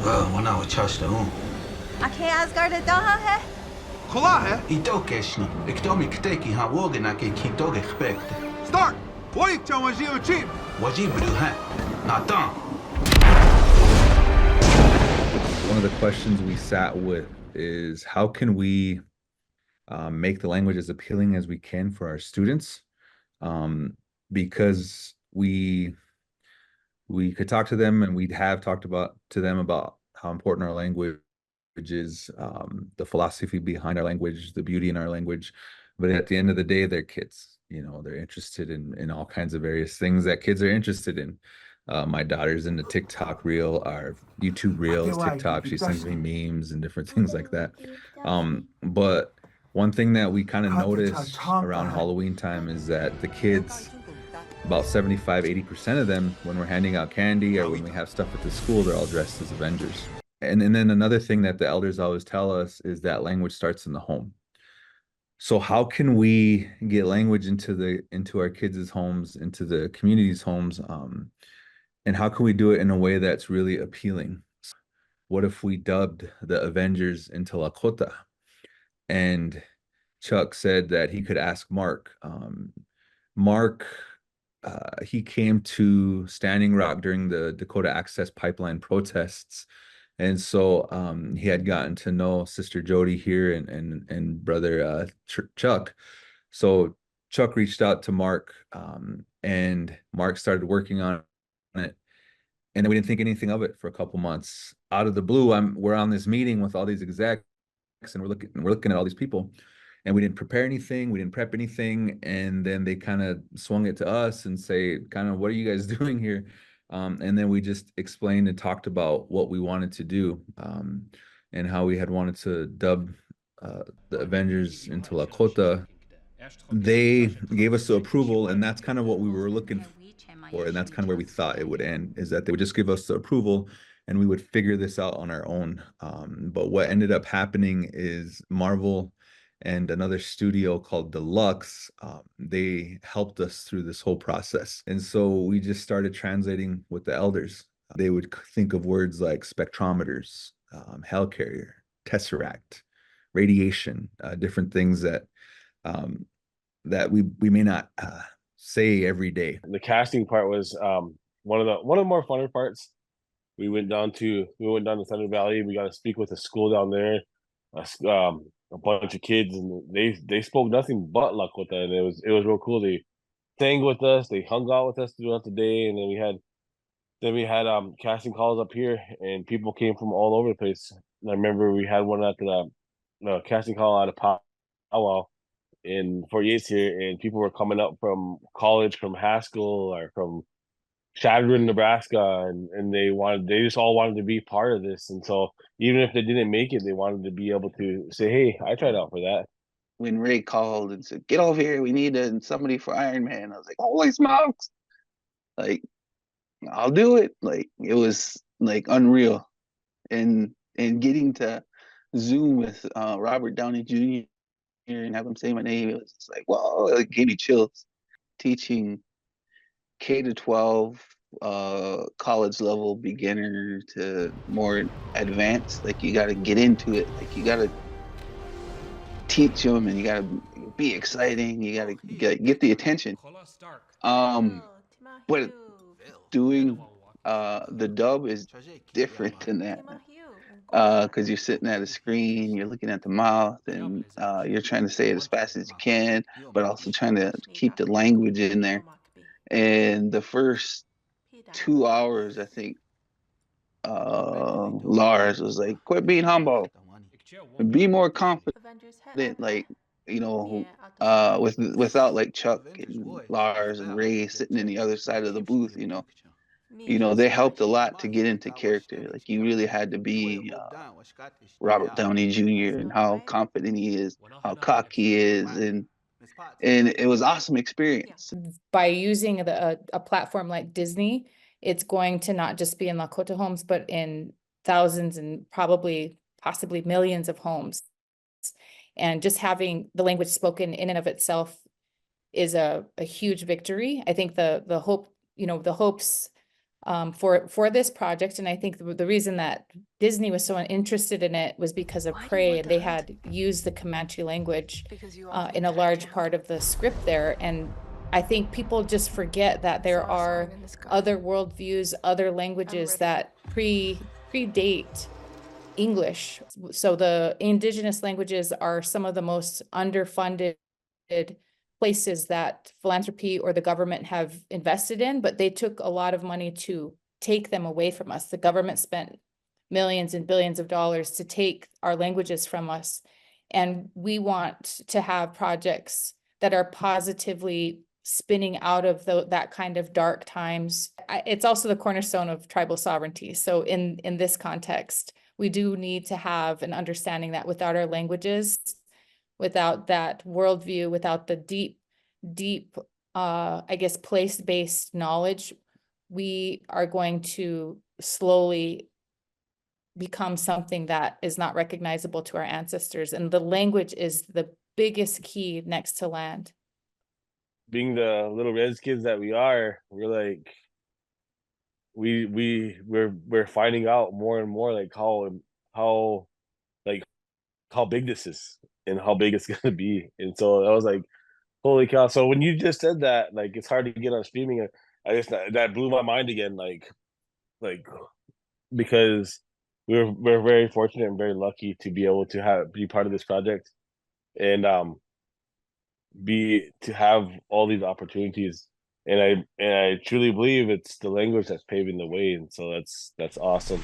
وانا وتشاشتون Aqui Asgard daha he. Kolahe? Itokeshno, iktomi kteki ha wogena ke kintoge khpekte. Start! Boyk Chawaji Uchim! Wajibru ha. Natan. One of the questions we sat with is how can we make the language as appealing as we can for our students? Because we could talk to them, and we'd have talked to them about how important our language is, the philosophy behind our language, the beauty in our language. But at the end of the day, they're kids. They're interested in all kinds of various things that kids are interested in. My daughter's into TikTok reel, or YouTube reels, TikTok. She sends me memes and different things like that. But one thing that we kind of noticed around Halloween time is that the kids, about 75–80% of them, when we're handing out candy or when we have stuff at the school, they're all dressed as Avengers. And then another thing that the elders always tell us is that language starts in the home. So how can we get language into our kids' homes, into the community's homes, and how can we do it in a way that's really appealing? What if we dubbed the Avengers into Lakota? And Chuck said that he could ask Mark. Mark, he came to Standing Rock during the Dakota Access Pipeline protests. And so he had gotten to know Sister Jody here and brother Chuck. So Chuck reached out to Mark, and Mark started working on it. And then we didn't think anything of it for a couple months. Out of the blue, we're on this meeting with all these execs, and we're looking at all these people, and we didn't prepare anything, we didn't prep anything, and then they kind of swung it to us and say, kind of, what are you guys doing here? And then we just explained and talked about what we wanted to do, and how we had wanted to dub the Avengers into Lakota. They gave us the approval, and that's kind of what we were looking for, and that's kind of where we thought it would end, is that they would just give us the approval and we would figure this out on our own. But what ended up happening is Marvel and another studio called Deluxe, they helped us through this whole process. And so we just started translating with the elders. They would think of words like spectrometers, helicarrier, tesseract, radiation, different things that we may not say every day. The casting part was one of the more funner parts. We went down to Thunder Valley. We got to speak with a school down there, a bunch of kids, and they spoke nothing but Lakota, and it was real cool. They sang with us, they hung out with us throughout the day, and then we had casting calls up here, and people came from all over the place. And I remember we had one at the casting call out of Powwow in Fort Yates here, and people were coming up from college, from Haskell, or from Chadron, Nebraska, and they just all wanted to be part of this. And so even if they didn't make it, they wanted to be able to say, hey, I tried out for that. When Ray called and said, get over here, we need somebody for Iron Man, I was like, holy smokes, like, I'll do it. Like, it was like unreal. And getting to Zoom with Robert Downey Jr. and have him say my name, it was just like, whoa, it gave me chills. Teaching K-12, college level beginner to more advanced, like, you got to get into it, like, you got to teach them, and you got to be exciting, you got to get the attention. But doing the dub is different than that, because you're sitting at a screen, you're looking at the mouth, and you're trying to say it as fast as you can, but also trying to keep the language in there. And the first 2 hours, I think, Lars was like, quit being humble, be more confident, like, without like Chuck and Lars and Ray sitting in the other side of the booth, they helped a lot to get into character. Like, you really had to be Robert Downey Jr. and how confident he is, how cocky he is, and it was awesome experience. By using a platform like Disney, it's going to not just be in Lakota homes, but in thousands and possibly millions of homes. And just having the language spoken in and of itself is a huge victory. I think the hope, the hopes for this project. And I think the reason that Disney was so interested in it was because of Why do you Prey, want and the they hunt? had used the Comanche language Because you are in a large part of the script there. And I think people just forget that there Saw a song are in the sky. other worldviews, other languages ready. that predate English. So the indigenous languages are some of the most underfunded places that philanthropy or the government have invested in, but they took a lot of money to take them away from us. The government spent millions and billions of dollars to take our languages from us. And we want to have projects that are positively spinning out of that kind of dark times. It's also the cornerstone of tribal sovereignty. So in this context, we do need to have an understanding that without our languages, without that worldview, without the deep, I guess, place-based knowledge, we are going to slowly become something that is not recognizable to our ancestors. And the language is the biggest key next to land. Being the little res kids that we are, we're like, we're finding out more and more like how like how big this is and how big it's gonna be. And so I was like, holy cow. So when you just said that, like it's hard to get on streaming, I just that blew my mind again, like because we're very fortunate and very lucky to be able to be part of this project and be to have all these opportunities. And I truly believe it's the language that's paving the way, and so that's awesome.